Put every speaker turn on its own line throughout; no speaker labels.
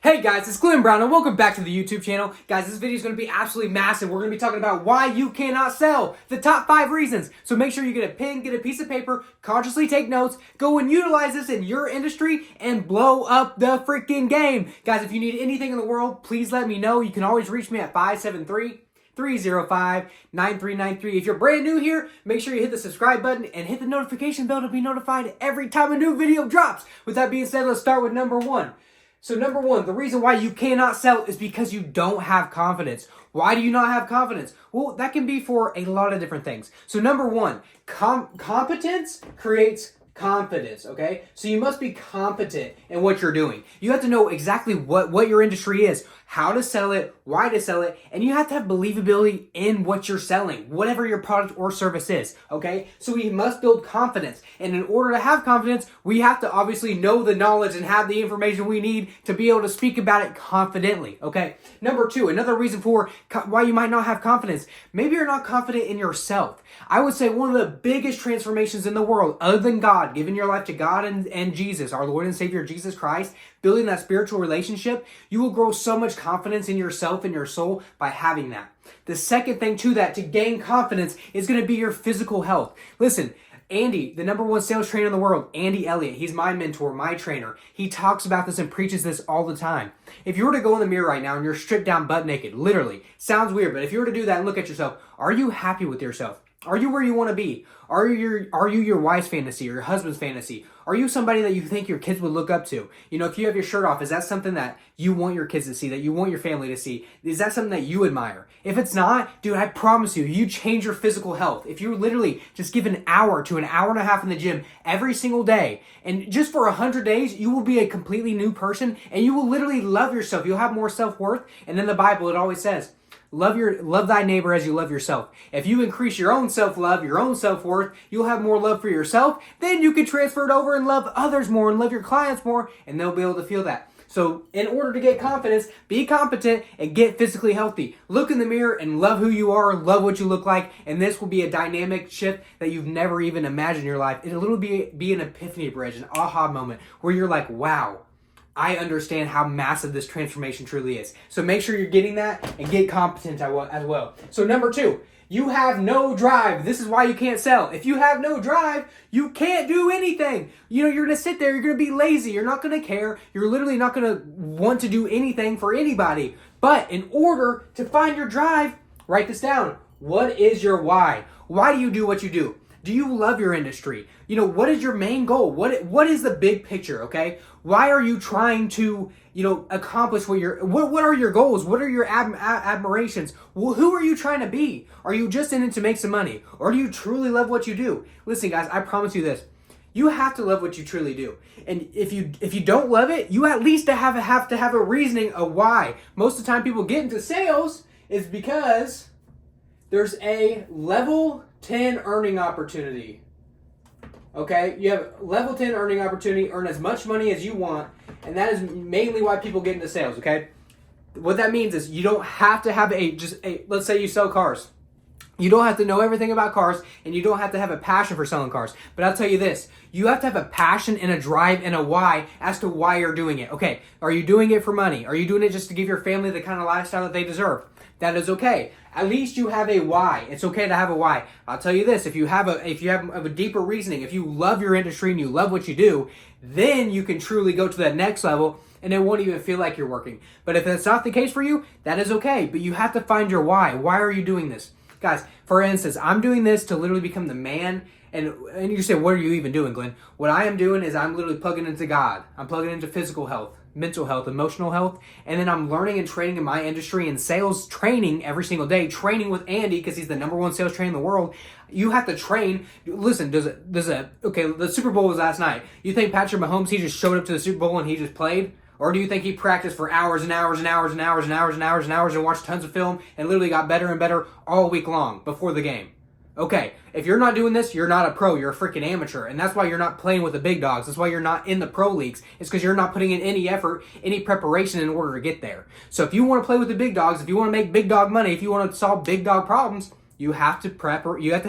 Hey guys, it's Glenn Brown and welcome back to the YouTube channel. Guys, this video is going to be absolutely massive. We're going to be talking about why you cannot sell, the top 5 reasons. So make sure you get a pen, get a piece of paper, consciously take notes, go and utilize this in your industry and blow up the freaking game. Guys, if you need anything in the world, please let me know. You can always reach me at 573-305-9393. If you're brand new here, make sure you hit the subscribe button and hit the notification bell to be notified every time a new video drops. With that being said, let's start with number 1. So number 1, the reason why you cannot sell is because you don't have confidence. Why do you not have confidence? Well, that can be for a lot of different things. So number 1, competence creates confidence, okay? So you must be competent in what you're doing. You have to know exactly what your industry is, how to sell it, why to sell it, and you have to have believability in what you're selling, whatever your product or service is, okay? So we must build confidence. And in order to have confidence, we have to obviously know the knowledge and have the information we need to be able to speak about it confidently, okay? Number 2, another reason for why you might not have confidence. Maybe you're not confident in yourself. I would say one of the biggest transformations in the world, other than God, giving your life to God and Jesus, our Lord and Savior Jesus Christ, building that spiritual relationship, you will grow so much confidence in yourself and your soul by having that. The second thing to that, to gain confidence, is going to be your physical health. Listen, Andy, the #1 sales trainer in the world, Andy Elliott, he's my mentor, my trainer. He talks about this and preaches this all the time. If you were to go in the mirror right now and you're stripped down butt naked, literally, sounds weird, but if you were to do that and look at yourself, are you happy with yourself? Are you where you want to be? Are you your wife's fantasy or your husband's fantasy? Are you somebody that you think your kids would look up to? You know, if you have your shirt off, is that something that you want your kids to see, that you want your family to see? Is that something that you admire? If it's not, dude, I promise you, you change your physical health. If you literally just give an hour to an hour and a half in the gym every single day, and just for 100 days, you will be a completely new person, and you will literally love yourself. You'll have more self-worth. And in the Bible, it always says, love thy neighbor as you love yourself. If you increase your own self-love, your own self-worth, you'll have more love for yourself. Then you can transfer it over and love others more and love your clients more, and they'll be able to feel that. So in order to get confidence, be competent and get physically healthy. Look in the mirror and love who you are, love what you look like, and this will be a dynamic shift that you've never even imagined in your life. It'll literally be an epiphany bridge, an aha moment where you're like, wow, I understand how massive this transformation truly is. So make sure you're getting that and get competent as well. So number 2, you have no drive. This is why you can't sell. If you have no drive, you can't do anything. You know, you're going to sit there, you're going to be lazy, you're not going to care, you're literally not going to want to do anything for anybody. But in order to find your drive, write this down. What is your why? Why do you do what you do? Do you love your industry? You know, what is your main goal? What is the big picture, okay? Why are you trying to, accomplish what are your goals? What are your admirations? Well, who are you trying to be? Are you just in it to make some money? Or do you truly love what you do? Listen, guys, I promise you this. You have to love what you truly do. And if you don't love it, you at least have to have a reasoning of why. Most of the time people get into sales is because there's a level 10 earning opportunity. Okay, you have level 10 earning opportunity, earn as much money as you want, and that is mainly why people get into sales, okay? What that means is you don't have to have let's say you sell cars. You don't have to know everything about cars, and you don't have to have a passion for selling cars. But I'll tell you this, you have to have a passion and a drive and a why as to why you're doing it. Okay, are you doing it for money? Are you doing it just to give your family the kind of lifestyle that they deserve? That is okay. At least you have a why. It's okay to have a why. I'll tell you this, if you have a deeper reasoning, if you love your industry and you love what you do, then you can truly go to that next level and it won't even feel like you're working. But if that's not the case for you, that is okay. But you have to find your why. Why are you doing this? Guys, for instance, I'm doing this to literally become the man. And you say, what are you even doing, Glenn? What I am doing is I'm literally plugging into God. I'm plugging into physical health, mental health, emotional health. And then I'm learning and training in my industry and sales training every single day, training with Andy because he's the #1 sales trainer in the world. You have to train. Listen, okay, the Super Bowl was last night. You think Patrick Mahomes, he just showed up to the Super Bowl and he just played? Or do you think he practiced for hours and hours and hours and hours and hours and hours and hours and watched tons of film and literally got better and better all week long before the game? Okay, if you're not doing this, you're not a pro, you're a freaking amateur. And that's why you're not playing with the big dogs. That's why you're not in the pro leagues. It's because you're not putting in any effort, any preparation in order to get there. So if you want to play with the big dogs, if you want to make big dog money, if you want to solve big dog problems, you have to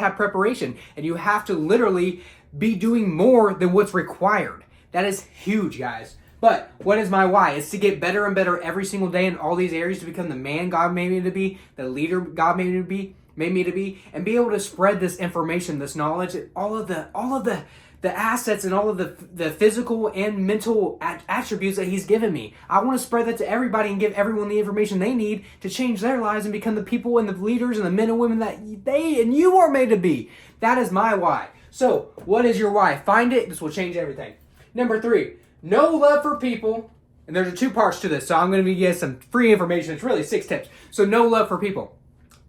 have preparation. And you have to literally be doing more than what's required. That is huge, guys. But what is my why? It's to get better and better every single day in all these areas, to become the man God made me to be, the leader God made me to be, and be able to spread this information, this knowledge, and all of the assets and all of the physical and mental attributes that He's given me. I want to spread that to everybody and give everyone the information they need to change their lives and become the people and the leaders and the men and women that they and you are made to be. That is my why. So, what is your why? Find it. This will change everything. Number 3, no love for people. And there's 2 parts to this, so I'm going to give you some free information. It's really 6 tips. So, no love for people.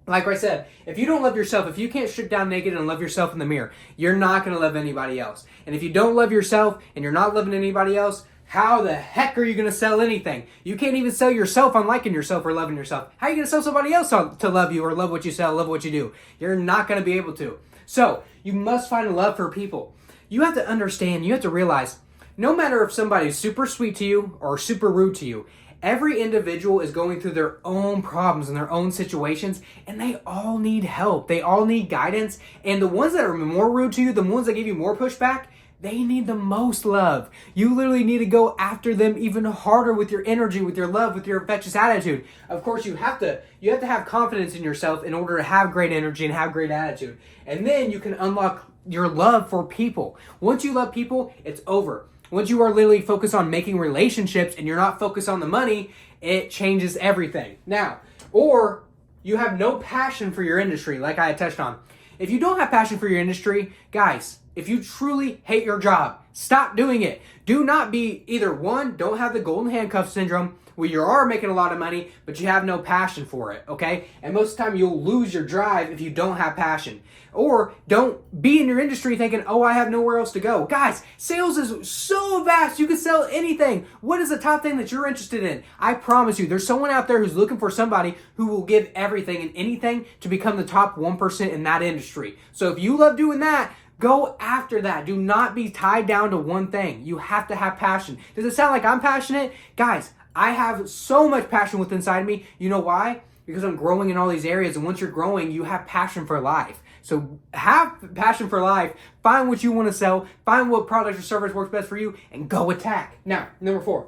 Like I said, if you don't love yourself, if you can't strip down naked and love yourself in the mirror, you're not going to love anybody else. And if you don't love yourself and you're not loving anybody else, how the heck are you going to sell anything? You can't even sell yourself on liking yourself or loving yourself. How are you going to sell somebody else to love you or love what you sell, love what you do? You're not going to be able to. So, you must find love for people. You have to understand, you have to realize, no matter if somebody's super sweet to you or super rude to you, every individual is going through their own problems and their own situations, and they all need help. They all need guidance. And the ones that are more rude to you, the ones that give you more pushback, they need the most love. You literally need to go after them even harder with your energy, with your love, with your infectious attitude. Of course, you have to have confidence in yourself in order to have great energy and have great attitude. And then you can unlock your love for people. Once you love people, it's over. Once you are literally focused on making relationships and you're not focused on the money, it changes everything. Now, or you have no passion for your industry, like I had touched on. If you don't have passion for your industry, guys, if you truly hate your job, stop doing it. Do not be either one, don't have the golden handcuff syndrome where you are making a lot of money, but you have no passion for it, okay? And most of the time you'll lose your drive if you don't have passion. Or don't be in your industry thinking, oh, I have nowhere else to go. Guys, sales is so vast. You can sell anything. What is the top thing that you're interested in? I promise you, there's someone out there who's looking for somebody who will give everything and anything to become the top 1% in that industry. So if you love doing that, go after that. Do not be tied down to one thing. You have to have passion. Does it sound like I'm passionate? Guys, I have so much passion within inside me. You know why? Because I'm growing in all these areas, and once you're growing, you have passion for life. So have passion for life, find what you want to sell, find what product or service works best for you, and go attack. Now, number 4,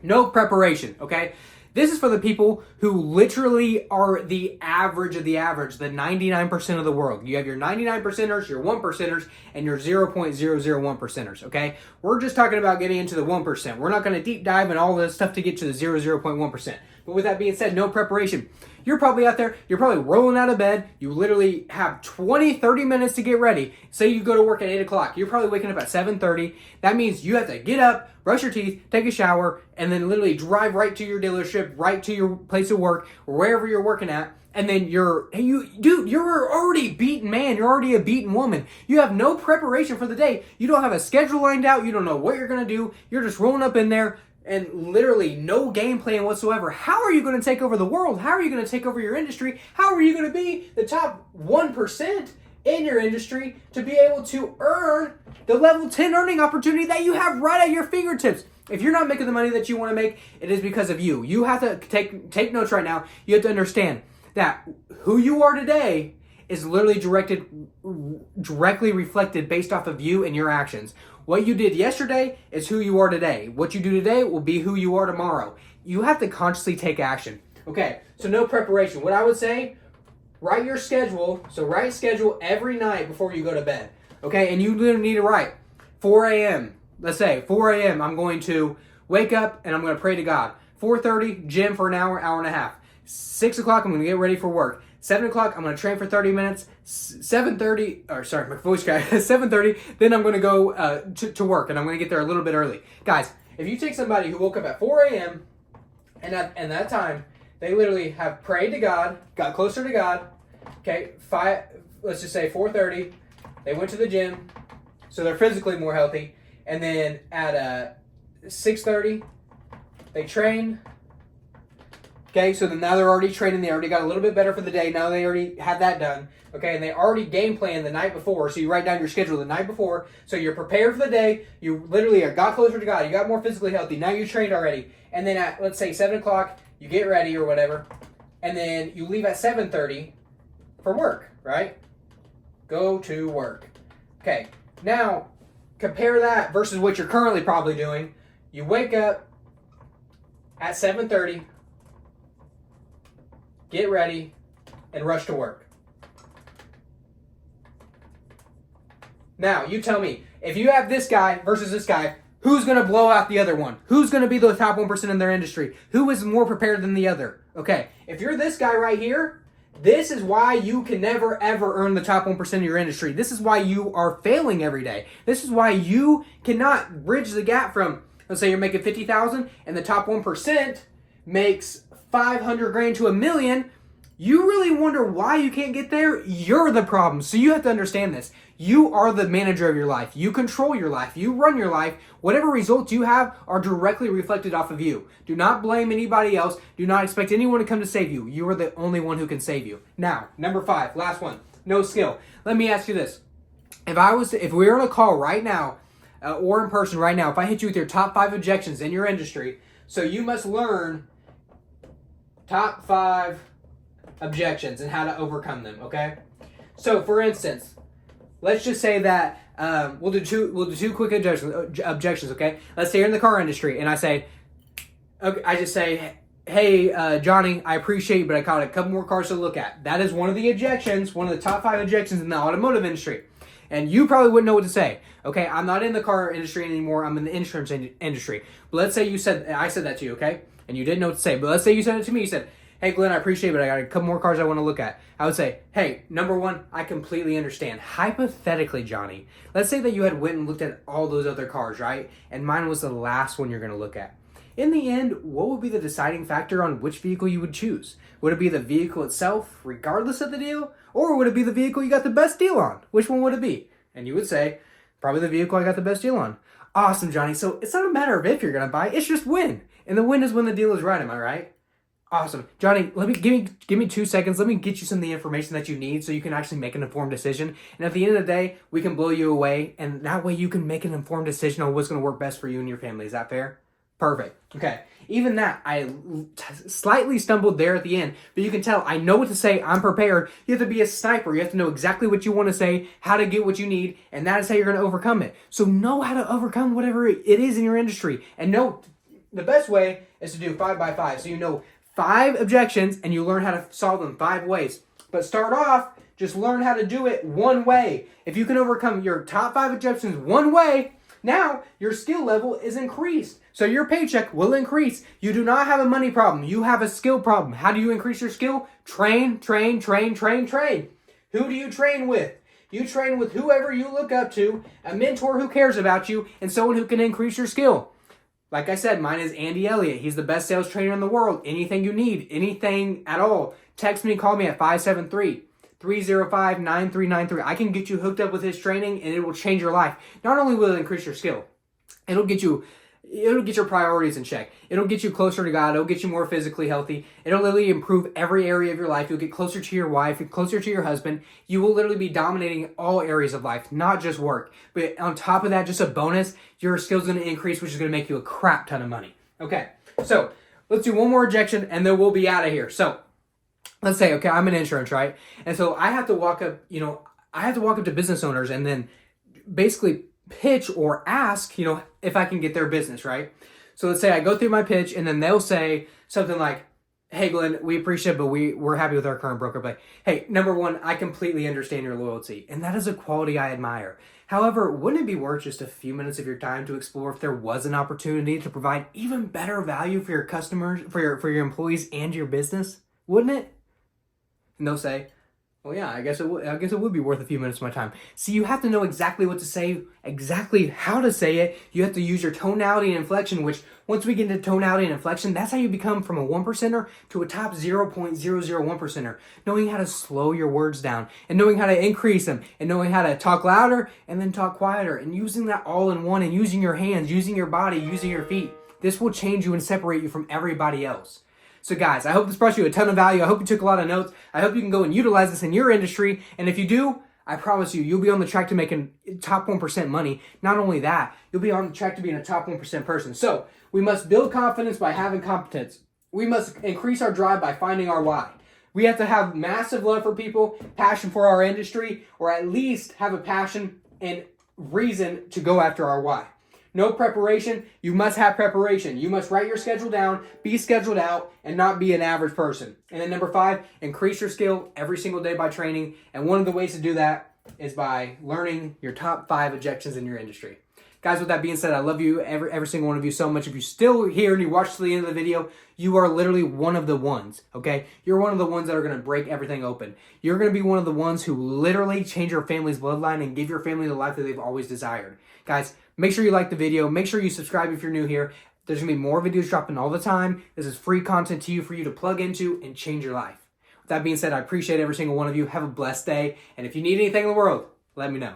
no preparation, okay? This is for the people who literally are the average of the average, the 99% of the world. You have your 99%ers, your 1%ers, and your 0.001%ers, okay? We're just talking about getting into the 1%. We're not going to deep dive in all this stuff to get to the 0.1%. But with that being said, no preparation. You're probably out there, you're probably rolling out of bed, you literally have 20, 30 minutes to get ready. Say you go to work at 8 o'clock, you're probably waking up at 7:30. That means you have to get up, brush your teeth, take a shower, and then literally drive right to your dealership, right to your place of work, or wherever you're working at. And then you're already a beaten man. You're already a beaten woman. You have no preparation for the day. You don't have a schedule lined out. You don't know what you're going to do. You're just rolling up in there and literally no game plan whatsoever. How are you going to take over the world? How are you going to take over your industry? How are you going to be the top 1% in your industry to be able to earn the level 10 earning opportunity that you have right at your fingertips? If you're not making the money that you want to make, it is because of you. You have to take notes right now. You have to understand that who you are today is literally directly reflected based off of you and your actions. What you did yesterday is who you are today. What you do today will be who you are tomorrow. You have to consciously take action. Okay, so no preparation. What I would say, write your schedule. So write schedule every night before you go to bed. Okay, and you literally need to write 4 a.m. Let's say 4 a.m. I'm going to wake up and I'm going to pray to God. 4:30, gym for an hour, hour and a half. 6 o'clock, I'm going to get ready for work. 7 o'clock, I'm going to train for 30 minutes. 7:30, then I'm going to go to work, and I'm going to get there a little bit early. Guys, if you take somebody who woke up at 4 a.m., and at that time, they literally have prayed to God, got closer to God, okay, let's just say 4:30, they went to the gym, so they're physically more healthy, and then at 6:30, they train. Okay, so then now they're already training. They already got a little bit better for the day. Now they already had that done. Okay, and they already game planned the night before. So you write down your schedule the night before. So you're prepared for the day. You literally got closer to God. You got more physically healthy. Now you trained already. And then at, let's say, 7 o'clock, you get ready or whatever. And then you leave at 7:30 for work, right? Go to work. Okay, now compare that versus what you're currently probably doing. You wake up at 7:30, get ready, and rush to work. Now, you tell me, if you have this guy versus this guy, who's going to blow out the other one? Who's going to be the top 1% in their industry? Who is more prepared than the other? Okay, if you're this guy right here, this is why you can never ever earn the top 1% of your industry. This is why you are failing every day. This is why you cannot bridge the gap from, let's say you're making 50,000 and the top 1% makes 500 grand to $1 million. You really wonder why you can't get there? You're the problem. So you have to understand this. You are the manager of your life. You control your life. You run your life. Whatever results you have are directly reflected off of you. Do not blame anybody else. Do not expect anyone to come to save you. You are the only one who can save you. Now, number 5, last one. No skill. Let me ask you this. If we were on a call right now, or in person right now, if I hit you with your top 5 objections in your industry, so you must learn top 5 objections and how to overcome them, okay? So, for instance, let's just say that we'll do two quick objections, okay? Let's say you're in the car industry, and I just say, hey, Johnny, I appreciate you, but I got a couple more cars to look at. That is one of the objections, one of the top 5 objections in the automotive industry. And you probably wouldn't know what to say. Okay, I'm not in the car industry anymore. I'm in the insurance industry. But let's say I said that to you, okay? And you didn't know what to say. But let's say you said it to me. You said, hey, Glenn, I appreciate it, but I got a couple more cars I want to look at. I would say, hey, number 1, I completely understand. Hypothetically, Johnny, let's say that you had went and looked at all those other cars, right? And mine was the last one you're going to look at. In the end, what would be the deciding factor on which vehicle you would choose? Would it be the vehicle itself, regardless of the deal? Or would it be the vehicle you got the best deal on? Which one would it be? And you would say, probably the vehicle I got the best deal on. Awesome, Johnny. So it's not a matter of if you're going to buy, it's just when. And the when is when the deal is right, am I right? Awesome. Johnny, give me 2 seconds. Let me get you some of the information that you need so you can actually make an informed decision. And at the end of the day, we can blow you away. And that way you can make an informed decision on what's going to work best for you and your family. Is that fair? Perfect. Okay. Even that, I slightly stumbled there at the end, but you can tell I know what to say. I'm prepared. You have to be a sniper. You have to know exactly what you want to say, how to get what you need, and that is how you're going to overcome it. So know how to overcome whatever it is in your industry. And know the best way is to do 5 by 5. So you know 5 objections and you learn how to solve them 5 ways. But start off, just learn how to do it one way. If you can overcome your top 5 objections one way, now your skill level is increased. So your paycheck will increase. You do not have a money problem. You have a skill problem. How do you increase your skill? Train, train, train, train, train. Who do you train with? You train with whoever you look up to, a mentor who cares about you, and someone who can increase your skill. Like I said, mine is Andy Elliott. He's the best sales trainer in the world. Anything you need, anything at all, text me, call me at 573-305-9393. I can get you hooked up with his training, and it will change your life. Not only will it increase your skill, it'll get your priorities in check. It'll get you closer to God. It'll get you more physically healthy. It'll literally improve every area of your life. You'll get closer to your wife, closer to your husband. You will literally be dominating all areas of life, not just work. But on top of that, just a bonus, your skills are going to increase, which is going to make you a crap ton of money. Okay, so let's do one more objection, and then we'll be out of here. So let's say, okay, I'm in insurance, right? And so I have to walk up, to business owners and then basically pitch or ask, if I can get their business, right? So let's say I go through my pitch and then they'll say something like, hey, Glenn, we appreciate it, but we're happy with our current broker. But hey, number 1, I completely understand your loyalty. And that is a quality I admire. However, wouldn't it be worth just a few minutes of your time to explore if there was an opportunity to provide even better value for your customers, for your employees and your business? Wouldn't it? And they'll say, well, yeah, I guess it would be worth a few minutes of my time. See, you have to know exactly what to say, exactly how to say it. You have to use your tonality and inflection, which once we get into tonality and inflection, that's how you become from a 1%er to a top 0.001%er. Knowing how to slow your words down and knowing how to increase them and knowing how to talk louder and then talk quieter and using that all in one and using your hands, using your body, using your feet. This will change you and separate you from everybody else. So guys, I hope this brought you a ton of value. I hope you took a lot of notes. I hope you can go and utilize this in your industry. And if you do, I promise you'll be on the track to making top 1% money. Not only that, you'll be on the track to being a top 1% person. So we must build confidence by having competence. We must increase our drive by finding our why. We have to have massive love for people, passion for our industry, or at least have a passion and reason to go after our why. No preparation. You must have preparation. You must write your schedule down, be scheduled out, and not be an average person. And then number 5, increase your skill every single day by training. And one of the ways to do that is by learning your top 5 objections in your industry. Guys, with that being said, I love you, every single one of you so much. If you're still here and you watched to the end of the video, you are literally one of the ones, okay? You're one of the ones that are going to break everything open. You're going to be one of the ones who literally change your family's bloodline and give your family the life that they've always desired. Guys, make sure you like the video. Make sure you subscribe if you're new here. There's going to be more videos dropping all the time. This is free content to you for you to plug into and change your life. With that being said, I appreciate every single one of you. Have a blessed day. And if you need anything in the world, let me know.